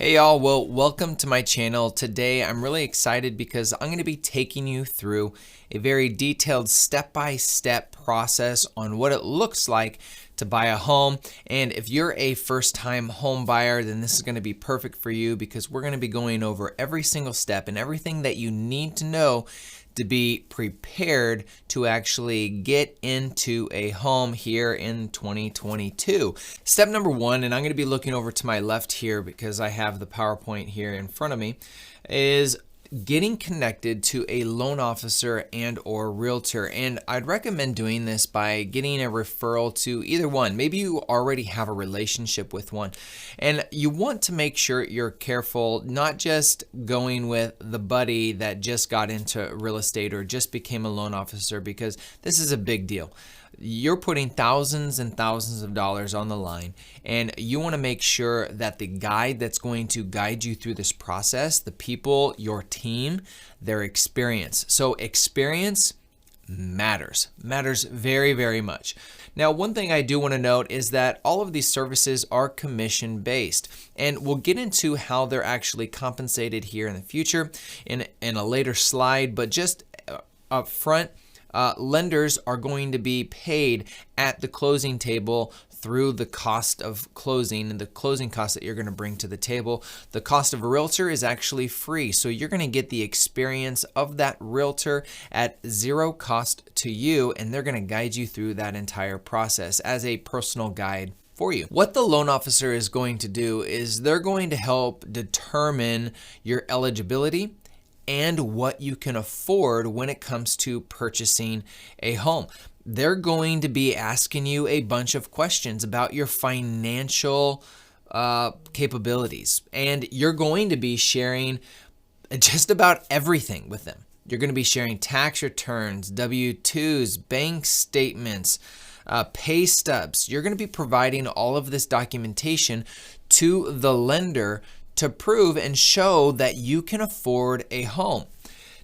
Hey y'all, well, welcome to my channel. Today I'm really excited because I'm going to be taking you through a very detailed step-by-step process on what it looks like to buy a home. And if you're a first-time home buyer, then this is going to be perfect for you because we're going to be going over every single step and everything that you need to know to be prepared to actually get into a home here in 2022. Step number one, and I'm going to be looking over to my left here because I have the PowerPoint here in front of me, is getting connected to a loan officer and or realtor. And I'd recommend doing this by getting a referral to either one. Maybe you already have a relationship with one and you want to make sure you're careful, not just going with the buddy that just got into real estate or just became a loan officer, because this is a big deal. You're putting thousands and thousands of dollars on the line, and you want to make sure that the guide that's going to guide you through this process, the people, your team, their experience. So experience matters very, very much. Now, one thing I do want to note is that all of these services are commission based, and we'll get into how they're actually compensated here in the future in a later slide, but just up front, lenders are going to be paid at the closing table through the cost of closing and the closing costs that you're going to bring to the table. The cost of a realtor is actually free, so you're going to get the experience of that realtor at zero cost to you, and they're going to guide you through that entire process as a personal guide for you. What the loan officer is going to do is they're going to help determine your eligibility and what you can afford when it comes to purchasing a home. They're going to be asking you a bunch of questions about your financial capabilities, and you're going to be sharing just about everything with them. You're going to be sharing tax returns, W-2s, bank statements, pay stubs. You're going to be providing all of this documentation to the lender to prove and show that you can afford a home.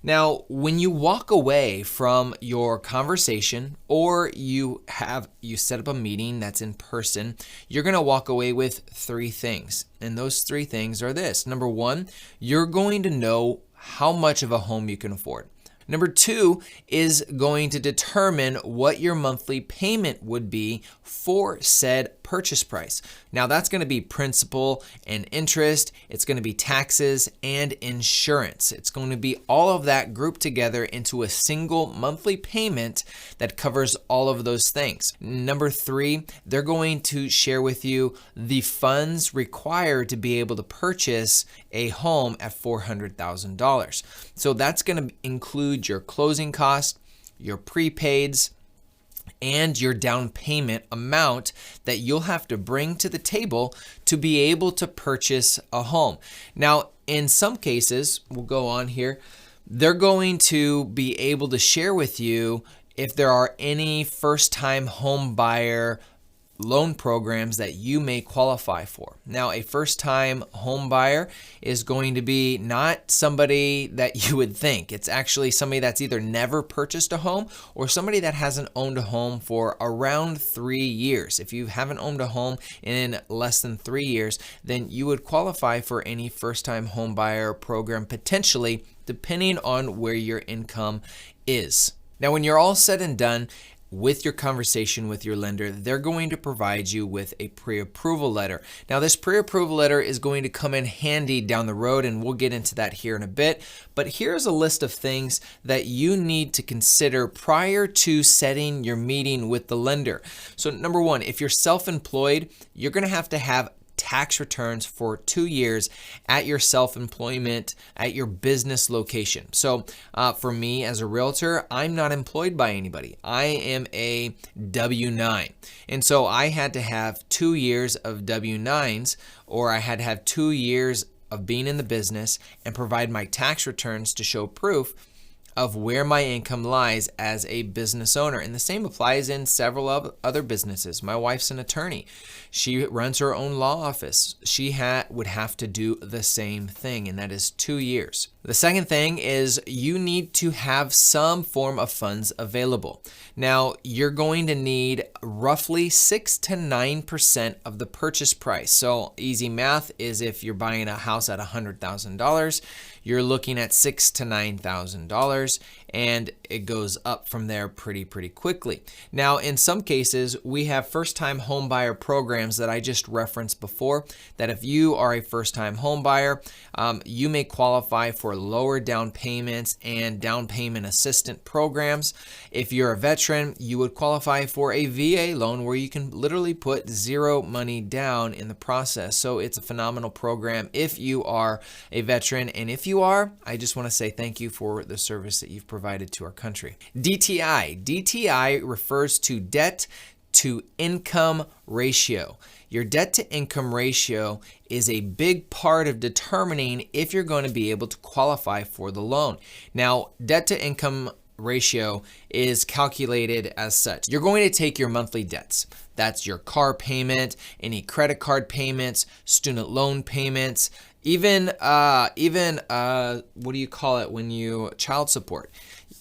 Now, when you walk away from your conversation or you set up a meeting that's in person, you're going to walk away with three things. And those three things are this. Number one, you're going to know how much of a home you can afford. Number two is going to determine what your monthly payment would be for said purchase price. Now that's going to be principal and interest. It's going to be taxes and insurance. It's going to be all of that grouped together into a single monthly payment that covers all of those things. Number three, they're going to share with you the funds required to be able to purchase a home at $400,000. So that's going to include your closing costs, your prepaids, and your down payment amount that you'll have to bring to the table to be able to purchase a home. Now, in some cases, we'll go on here, they're going to be able to share with you if there are any first-time home buyer loan programs that you may qualify for. Now, a first-time home buyer is going to be not somebody that you would think. It's actually somebody that's either never purchased a home or somebody that hasn't owned a home for around 3 years. If you haven't owned a home in less than 3 years, then you would qualify for any first-time home buyer program potentially, depending on where your income is. Now, when you're all said and done, with your conversation with your lender, they're going to provide you with a pre-approval letter. Now, this pre-approval letter is going to come in handy down the road, and we'll get into that here in a bit. But here's a list of things that you need to consider prior to setting your meeting with the lender. So number one, if you're self-employed, you're going to have tax returns for 2 years at your self-employment, at your business location. So for me as a realtor, I'm not employed by anybody. I am a W-9. And so I had to have 2 years of W-9s, or I had to have 2 years of being in the business and provide my tax returns to show proof of where my income lies as a business owner. And the same applies in several other businesses. My wife's an attorney. She runs her own law office. She would have to do the same thing, and that is 2 years. The second thing is you need to have some form of funds available. Now, you're going to need roughly 6 to 9% of the purchase price. So easy math is if you're buying a house at $100,000, you're looking at $6,000 to $9,000, and it goes up from there pretty quickly. Now, in some cases, we have first-time home buyer programs that I just referenced before, that if you are a first-time home buyer, you may qualify for lower down payments and down payment assistant programs. If you're a veteran, you would qualify for a VA loan where you can literally put zero money down in the process. So it's a phenomenal program if you are a veteran. And if you are, I just want to say thank you for the service that you've provided to our country. DTI. DTI refers to debt to income ratio. Your debt to income ratio is a big part of determining if you're going to be able to qualify for the loan. Now, debt to income ratio is calculated as such. You're going to take your monthly debts. That's your car payment, any credit card payments, student loan payments, even what do you call it when you child support,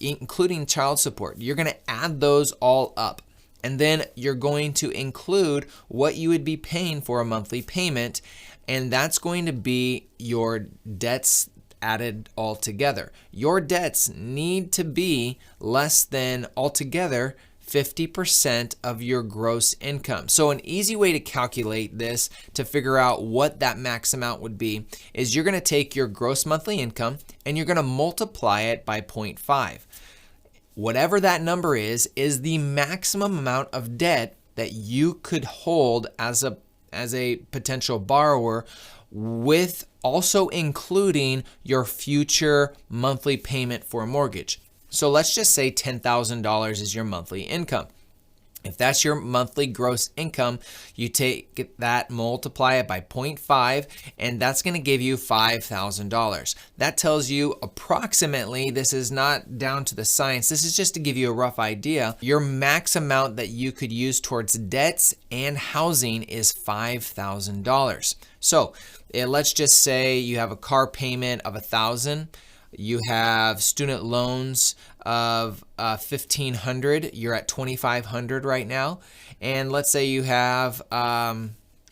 including child support. You're going to add those all up. And then you're going to include what you would be paying for a monthly payment, and that's going to be your debts added all together. Your debts need to be less than altogether 50% of your gross income. So an easy way to calculate this to figure out what that max amount would be is you're going to take your gross monthly income and you're going to multiply it by 0.5. Whatever that number is the maximum amount of debt that you could hold as a potential borrower, with also including your future monthly payment for a mortgage. So let's just say $10,000 is your monthly income. If that's your monthly gross income, you take that, multiply it by 0.5, and that's going to give you $5,000. That tells you approximately, this is not down to the science, this is just to give you a rough idea, your max amount that you could use towards debts and housing is $5,000. So let's just say you have a car payment of $1,000. You have student loans of $1,500. You're at $2,500 right now. And let's say you have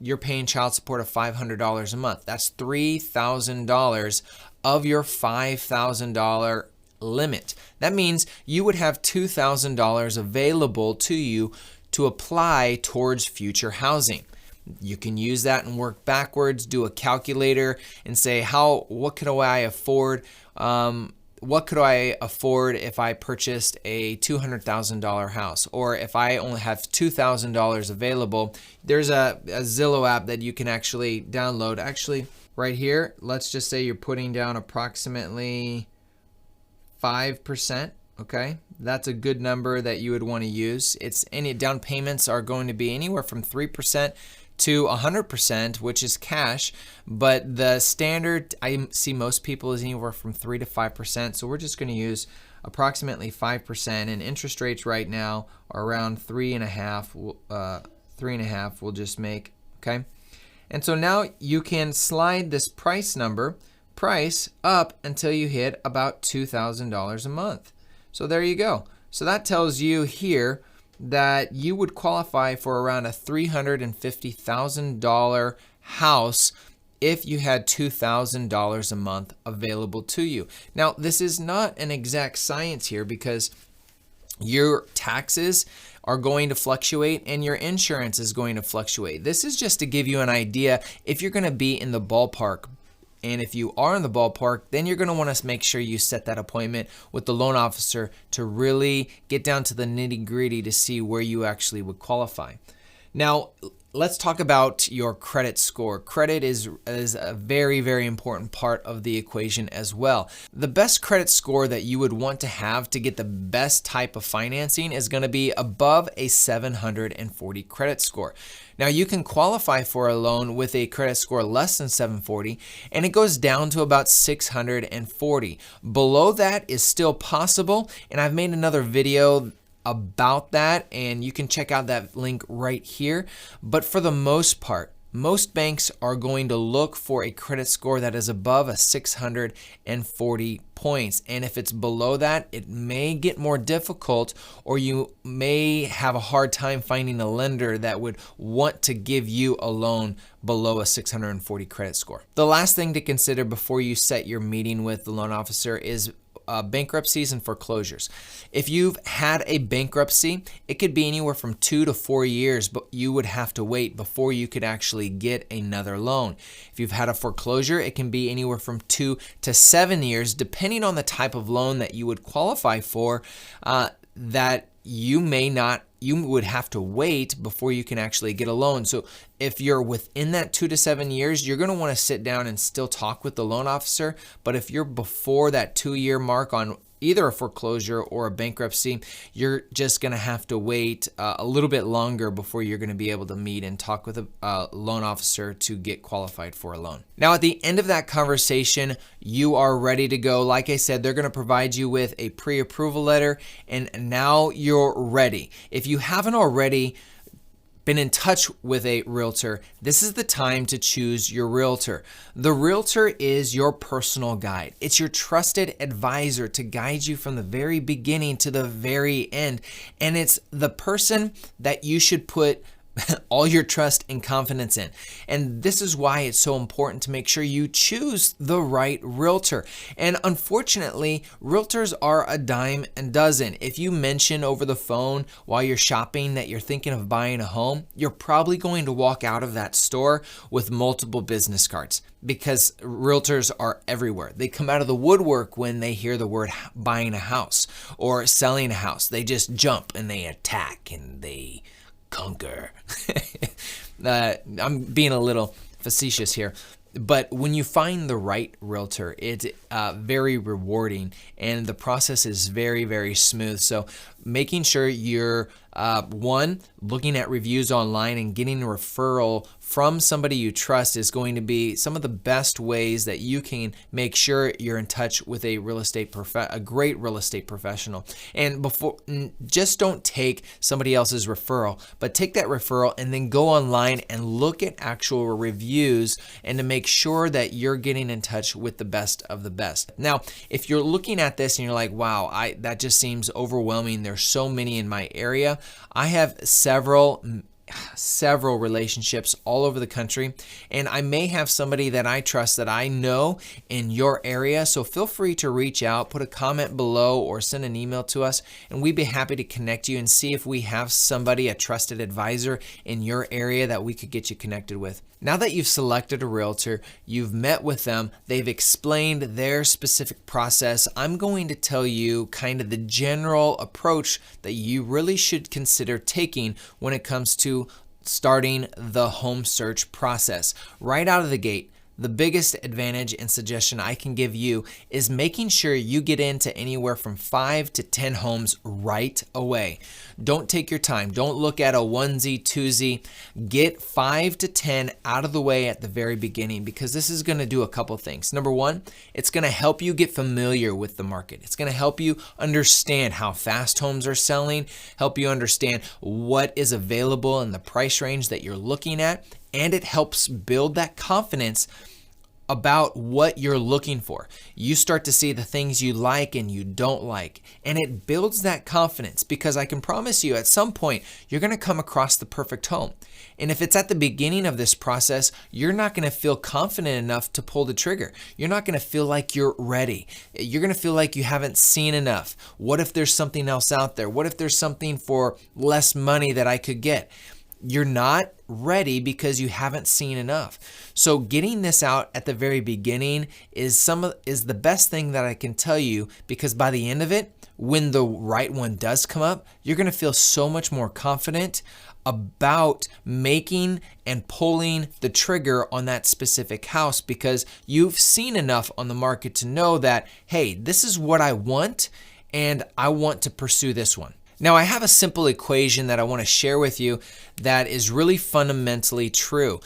you're paying child support of $500 a month. That's $3,000 of your $5,000 limit. That means you would have $2,000 available to you to apply towards future housing. You can use that and work backwards, do a calculator and say, what could I afford? What could I afford if I purchased a $200,000 house? Or if I only have $2,000 available, there's a Zillow app that you can actually download. Actually, right here, let's just say you're putting down approximately 5%. Okay, that's a good number that you would want to use. Any down payments are going to be anywhere from 3% to 100%, which is cash, but the standard I see most people is anywhere from 3 to 5%. So we're just going to use approximately 5%, and interest rates right now are around 3.5. 3.5 we'll just make. Okay, and so now you can slide this price up until you hit about $2,000 a month. So there you go. So that tells you here that you would qualify for around a $350,000 house if you had $2,000 a month available to you. Now, this is not an exact science here because your taxes are going to fluctuate and your insurance is going to fluctuate. This is just to give you an idea if you're going to be in the ballpark. And if you are in the ballpark, then you're going to want to make sure you set that appointment with the loan officer to really get down to the nitty-gritty to see where you actually would qualify. Now, let's talk about your credit score. Credit is a very, very important part of the equation as well. The best credit score that you would want to have to get the best type of financing is going to be above a 740 credit score. Now, you can qualify for a loan with a credit score less than 740, and it goes down to about 640. Below that is still possible, and I've made another video about that, and you can check out that link right here. But for the most part, most banks are going to look for a credit score that is above a 640 points. And if it's below that, it may get more difficult, or you may have a hard time finding a lender that would want to give you a loan below a 640 credit score. The last thing to consider before you set your meeting with the loan officer is bankruptcies and foreclosures. If you've had a bankruptcy, it could be anywhere from 2 to 4 years, but you would have to wait before you could actually get another loan. If you've had a foreclosure, it can be anywhere from 2 to 7 years, depending on the type of loan that you would qualify for, that you would have to wait before you can actually get a loan. So if you're within that 2 to 7 years, you're going to want to sit down and still talk with the loan officer. But if you're before that 2-year mark on either a foreclosure or a bankruptcy, you're just going to have to wait a little bit longer before you're going to be able to meet and talk with a loan officer to get qualified for a loan. Now, at the end of that conversation, you are ready to go. Like I said, they're going to provide you with a pre-approval letter, and now you're ready. If you haven't already been in touch with a realtor, this is the time to choose your realtor. The realtor is your personal guide. It's your trusted advisor to guide you from the very beginning to the very end. And it's the person that you should put all your trust and confidence in. And this is why it's so important to make sure you choose the right realtor. And unfortunately, realtors are a dime a dozen. If you mention over the phone while you're shopping that you're thinking of buying a home, you're probably going to walk out of that store with multiple business cards, because realtors are everywhere. They come out of the woodwork when they hear the word buying a house or selling a house. They just jump and they attack and they conquer. I'm being a little facetious here, but when you find the right realtor, it's very rewarding, and the process is very, very smooth. So making sure you're looking at reviews online and getting a referral from somebody you trust is going to be some of the best ways that you can make sure you're in touch with a great real estate professional. And just don't take somebody else's referral, but take that referral and then go online and look at actual reviews, and to make sure that you're getting in touch with the best of the best. Now, if you're looking at this and you're like, wow, that just seems overwhelming. There's so many in my area. I have several relationships all over the country, and I may have somebody that I trust that I know in your area. So feel free to reach out, put a comment below, or send an email to us, and we'd be happy to connect you and see if we have somebody, a trusted advisor in your area that we could get you connected with. Now that you've selected a realtor, you've met with them, they've explained their specific process, I'm going to tell you kind of the general approach that you really should consider taking when it comes to starting the home search process. Right out of the gate, the biggest advantage and suggestion I can give you is making sure you get into anywhere from 5 to 10 homes right away. Don't take your time. Don't look at a onesie, twosie. Get 5 to 10 out of the way at the very beginning, because this is going to do a couple things. Number one, it's going to help you get familiar with the market. It's going to help you understand how fast homes are selling, help you understand what is available in the price range that you're looking at, and it helps build that confidence about what you're looking for. You start to see the things you like and you don't like, and it builds that confidence, because I can promise you at some point you're going to come across the perfect home. And if it's at the beginning of this process, you're not going to feel confident enough to pull the trigger. You're not going to feel like you're ready. You're going to feel like you haven't seen enough. What if there's something else out there? What if there's something for less money that I could get? you're not ready because you haven't seen enough. So getting this out at the very beginning is the best thing that I can tell you, because by the end of it, when the right one does come up, you're going to feel so much more confident about making and pulling the trigger on that specific house, because you've seen enough on the market to know that, hey, this is what I want and I want to pursue this one. Now, I have a simple equation that I want to share with you that is really fundamentally true.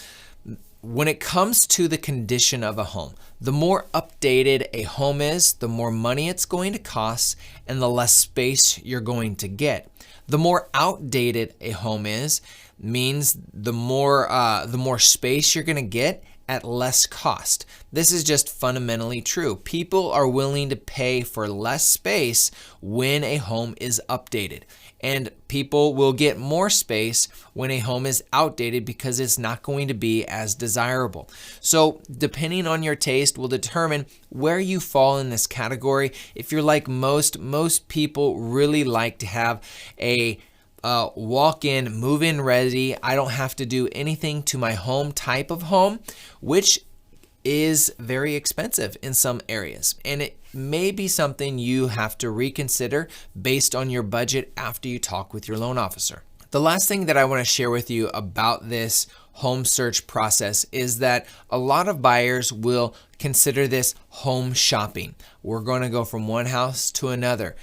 When it comes to the condition of a home, the more updated a home is, the more money it's going to cost and the less space you're going to get. The more outdated a home is, means the more space you're going to get at less cost. This is just fundamentally true. People are willing to pay for less space when a home is updated. And people will get more space when a home is outdated because it's not going to be as desirable. So depending on your taste will determine where you fall in this category. If you're like most people really like to have a walk-in, move-in ready, I don't have to do anything to my home type of home, which is very expensive in some areas. And it may be something you have to reconsider based on your budget after you talk with your loan officer. The last thing that I want to share with you about this home search process is that a lot of buyers will consider this home shopping. We're going to go from one house to another.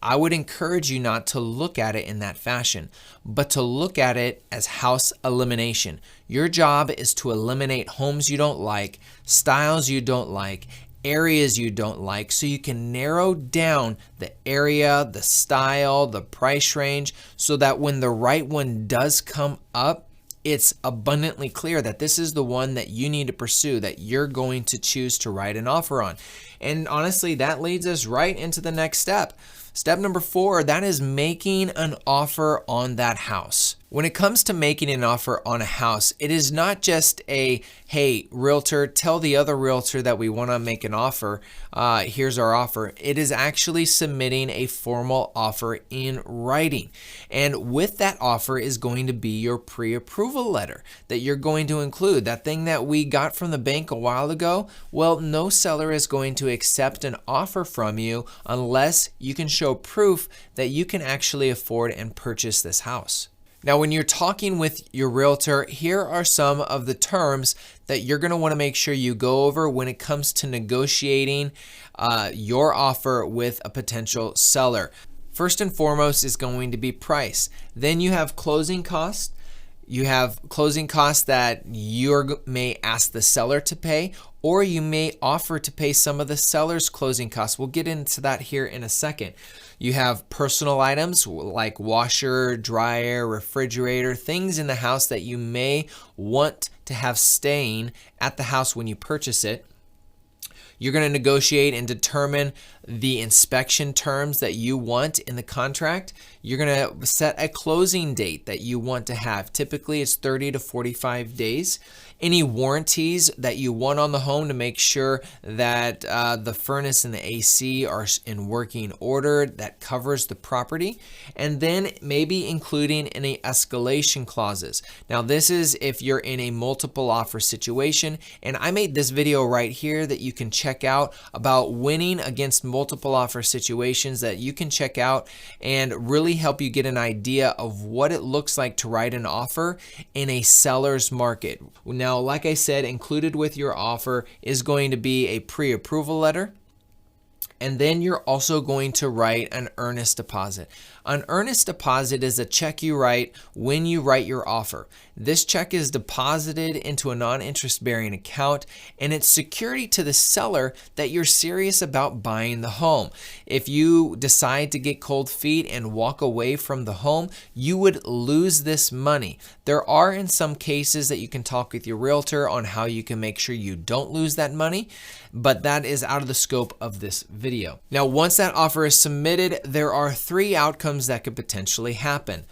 I would encourage you not to look at it in that fashion, but to look at it as house elimination. Your job is to eliminate homes you don't like, styles you don't like, areas you don't like, so you can narrow down the area, the style, the price range, so that when the right one does come up, it's abundantly clear that this is the one that you need to pursue, that you're going to choose to write an offer on. And honestly, that leads us right into the next step. Step number 4, that is making an offer on that house. When it comes to making an offer on a house, it is not just a, hey, realtor, tell the other realtor that we want to make an offer. Here's our offer. It is actually submitting a formal offer in writing. And with that offer is going to be your pre-approval letter that you're going to include. That thing that we got from the bank a while ago, well, no seller is going to accept an offer from you unless you can show proof that you can actually afford and purchase this house. Now, when you're talking with your realtor, here are some of the terms that you're going to want to make sure you go over when it comes to negotiating your offer with a potential seller. First and foremost is going to be price. Then you have closing costs. You have closing costs that you may ask the seller to pay, or you may offer to pay some of the seller's closing costs. We'll get into that here in a second. You have personal items like washer, dryer, refrigerator, things in the house that you may want to have staying at the house when you purchase it. You're going to negotiate and determine the inspection terms that you want in the contract. You're going to set a closing date that you want to have. Typically, it's 30 to 45 days. Any warranties that you want on the home to make sure that the furnace and the AC are in working order, that covers the property. And then maybe including any escalation clauses. Now, this is if you're in a multiple offer situation. And I made this video right here that you can check out about winning against multiple offer situations, that you can check out and really help you get an idea of what it looks like to write an offer in a seller's market. Now, like I said, included with your offer is going to be a pre-approval letter. And then you're also going to write an earnest deposit. An earnest deposit is a check you write when you write your offer. This check is deposited into a non-interest bearing account, and it's security to the seller that you're serious about buying the home. If you decide to get cold feet and walk away from the home, you would lose this money. There are in some cases that you can talk with your realtor on how you can make sure you don't lose that money, but that is out of the scope of this video. Now, once that offer is submitted, there are 3 outcomes that could potentially happen.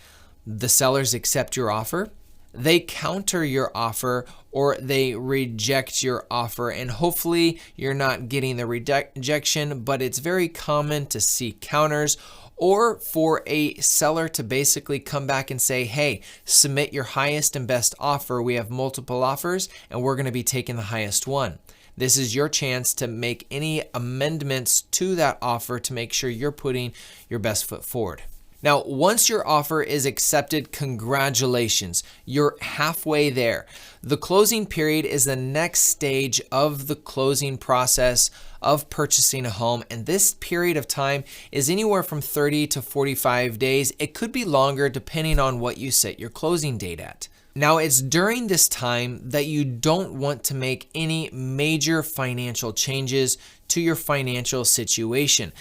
The sellers accept your offer, they counter your offer or they reject your offer. And hopefully you're not getting the rejection, but it's very common to see counters, or for a seller to basically come back and say, hey, submit your highest and best offer. We have multiple offers and we're going to be taking the highest one. This is your chance to make any amendments to that offer to make sure you're putting your best foot forward. Now, once your offer is accepted, congratulations, you're halfway there. The closing period is the next stage of the closing process of purchasing a home, and this period of time is anywhere from 30 to 45 days. It could be longer depending on what you set your closing date at. Now, it's during this time that you don't want to make any major financial changes to your financial situation.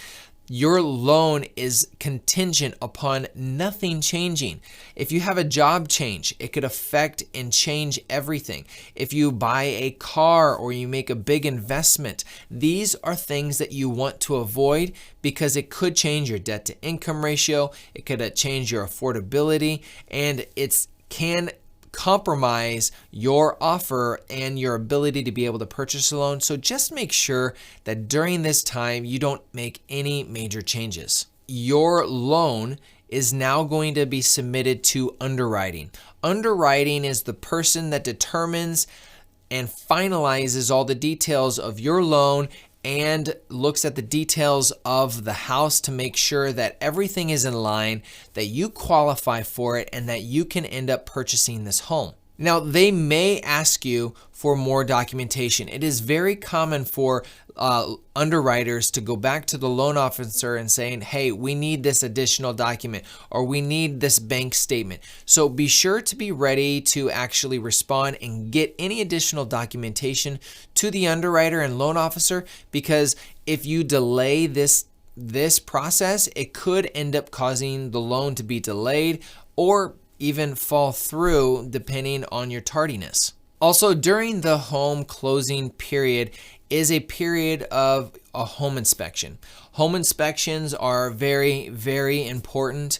Your loan is contingent upon nothing changing. If you have a job change, it could affect and change everything. If you buy a car or you make a big investment, these are things that you want to avoid because it could change your debt to income ratio, it could change your affordability, and it can compromise your offer and your ability to be able to purchase a loan. So just make sure that during this time you don't make any major changes. Your loan is now going to be submitted to underwriting. Underwriting is the person that determines and finalizes all the details of your loan and looks at the details of the house to make sure that everything is in line, that you qualify for it, and that you can end up purchasing this home. Now, they may ask you for more documentation. It is very common for underwriters to go back to the loan officer and saying, hey, we need this additional document, or we need this bank statement. So be sure to be ready to actually respond and get any additional documentation to the underwriter and loan officer, because if you delay this process, it could end up causing the loan to be delayed or even fall through depending on your tardiness. Also, during the home closing period is a period of a home inspection. Home inspections are very, very important.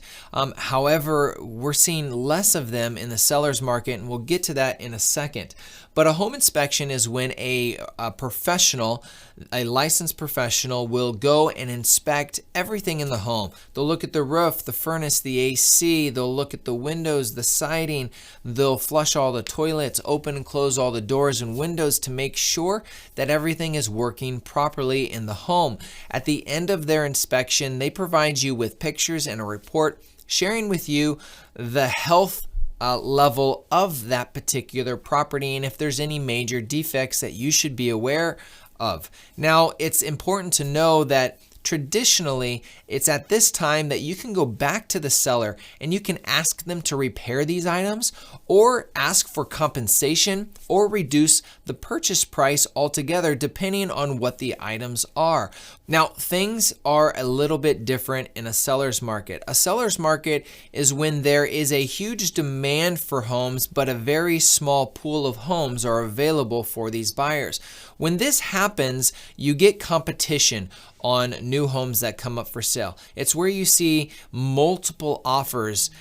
However, we're seeing less of them in the seller's market, and we'll get to that in a second. But a home inspection is when a professional, a licensed professional, will go and inspect everything in the home. They'll look at the roof, the furnace, the AC. They'll look at the windows, the siding. They'll flush all the toilets, open and close all the doors and windows to make sure that everything is working properly in the home. At the end of their inspection, they provide you with pictures and a report sharing with you the health level of that particular property and if there's any major defects that you should be aware of. Now, it's important to know that traditionally, it's at this time that you can go back to the seller and you can ask them to repair these items or ask for compensation or reduce the purchase price altogether depending on what the items are. Now, things are a little bit different in a seller's market. A seller's market is when there is a huge demand for homes, but a very small pool of homes are available for these buyers. When this happens, you get competition on new homes that come up for sale. It's where you see multiple offers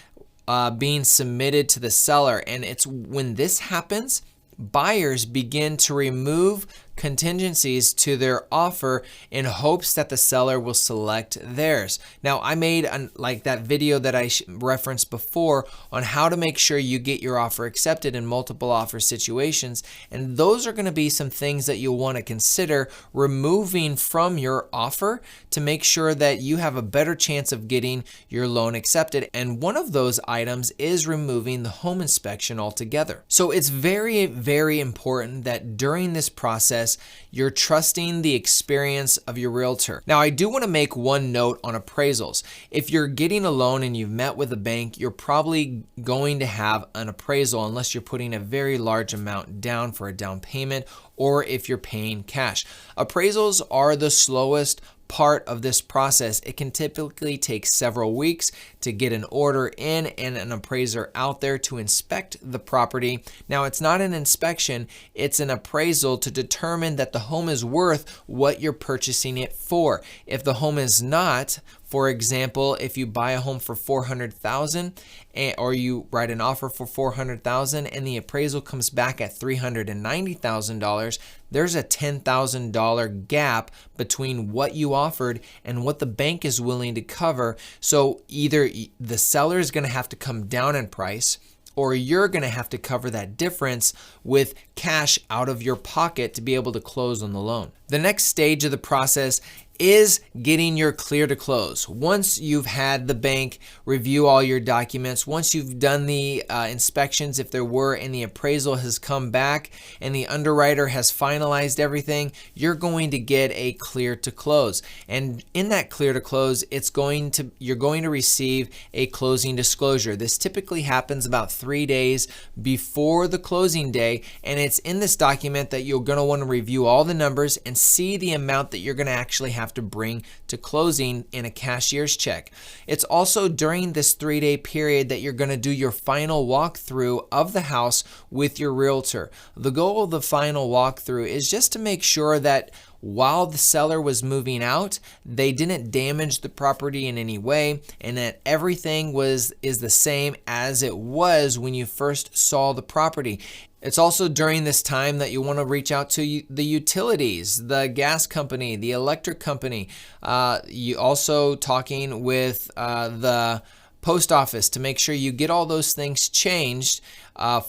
being submitted to the seller, and it's when this happens, buyers begin to remove contingencies to their offer in hopes that the seller will select theirs. Now, I made like that video that I referenced before on how to make sure you get your offer accepted in multiple offer situations, and those are going to be some things that you'll want to consider removing from your offer to make sure that you have a better chance of getting your loan accepted. And one of those items is removing the home inspection altogether. So it's very, very important that during this process, you're trusting the experience of your realtor. Now, I do want to make one note on appraisals. If you're getting a loan and you've met with a bank, you're probably going to have an appraisal unless you're putting a very large amount down for a down payment or if you're paying cash. Appraisals are the slowest part of this process. It can typically take several weeks to get an order in and an appraiser out there to inspect the property. Now, it's not an inspection, it's an appraisal to determine that the home is worth what you're purchasing it for. If the home is not For example, if you buy a home for $400,000 or you write an offer for $400,000 and the appraisal comes back at $390,000, there's a $10,000 gap between what you offered and what the bank is willing to cover. So either the seller is going to have to come down in price, or you're going to have to cover that difference with cash out of your pocket to be able to close on the loan. The next stage of the process is getting your clear to close. Once you've had the bank review all your documents, once you've done the inspections, if there were, and the appraisal has come back and the underwriter has finalized everything, you're going to get a clear to close. And in that clear to close, you're going to receive a closing disclosure. This typically happens about 3 days before the closing day, and it's in this document that you're going to want to review all the numbers and see the amount that you're going to actually have to bring to closing in a cashier's check. It's also during this 3-day period that you're going to do your final walkthrough of the house with your realtor. The goal of the final walkthrough is just to make sure that while the seller was moving out, they didn't damage the property in any way, and that everything is the same as it was when you first saw the property. It's also during this time that you want to reach out to the utilities, the gas company, the electric company. You also talking with the post office to make sure you get all those things changed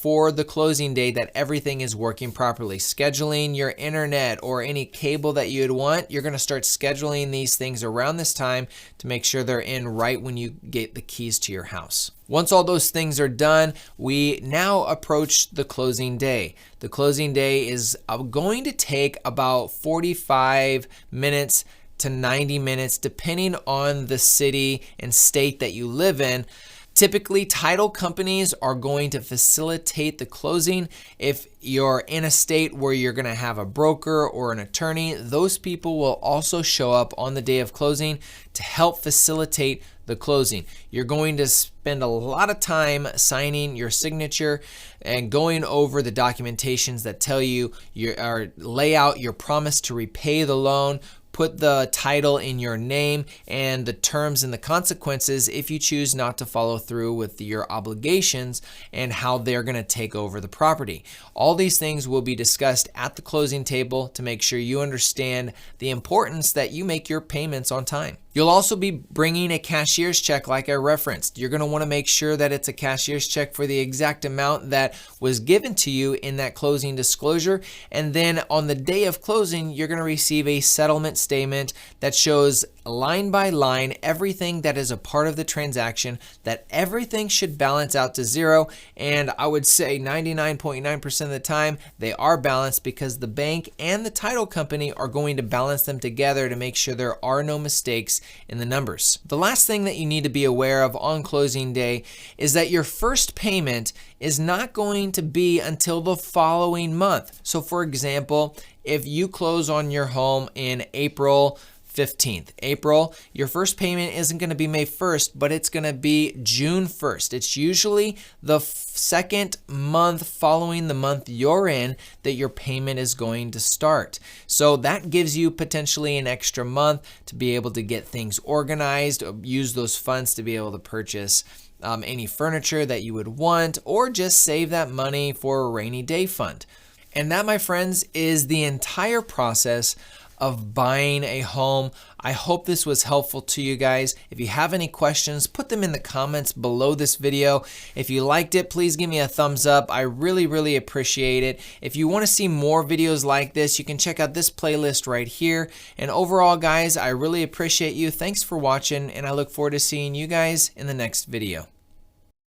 for the closing day, that everything is working properly. Scheduling your internet or any cable that you'd want, you're going to start scheduling these things around this time to make sure they're in right when you get the keys to your house. Once all those things are done, we now approach the closing day. The closing day is going to take about 45 minutes to 90 minutes, depending on the city and state that you live in. Typically, title companies are going to facilitate the closing. If you're in a state where you're going to have a broker or an attorney, those people will also show up on the day of closing to help facilitate the closing. You're going to spend a lot of time signing your signature and going over the documentations that tell you lay out your promise to repay the loan, put the title in your name, and the terms and the consequences if you choose not to follow through with your obligations and how they're going to take over the property. All these things will be discussed at the closing table to make sure you understand the importance that you make your payments on time. You'll also be bringing a cashier's check like I referenced. You're going to want to make sure that it's a cashier's check for the exact amount that was given to you in that closing disclosure. And then on the day of closing, you're going to receive a settlement statement that shows line by line everything that is a part of the transaction, that everything should balance out to zero. And I would say 99.9% of the time they are balanced, because the bank and the title company are going to balance them together to make sure there are no mistakes in the numbers. The last thing that you need to be aware of on closing day is that your first payment is not going to be until the following month. So for example, if you close on your home in April 15th. Your first payment isn't going to be May 1st, but it's going to be June 1st. It's usually the second month following the month you're in that your payment is going to start. So that gives you potentially an extra month to be able to get things organized, use those funds to be able to purchase any furniture that you would want, or just save that money for a rainy day fund. And that, my friends, is the entire process of buying a home. I hope this was helpful to you guys. If you have any questions, put them in the comments below this video. If you liked it, please give me a thumbs up. I really appreciate it. If you want to see more videos like this, you can check out this playlist right here. And overall, guys, I really appreciate you. Thanks for watching, and I look forward to seeing you guys in the next video.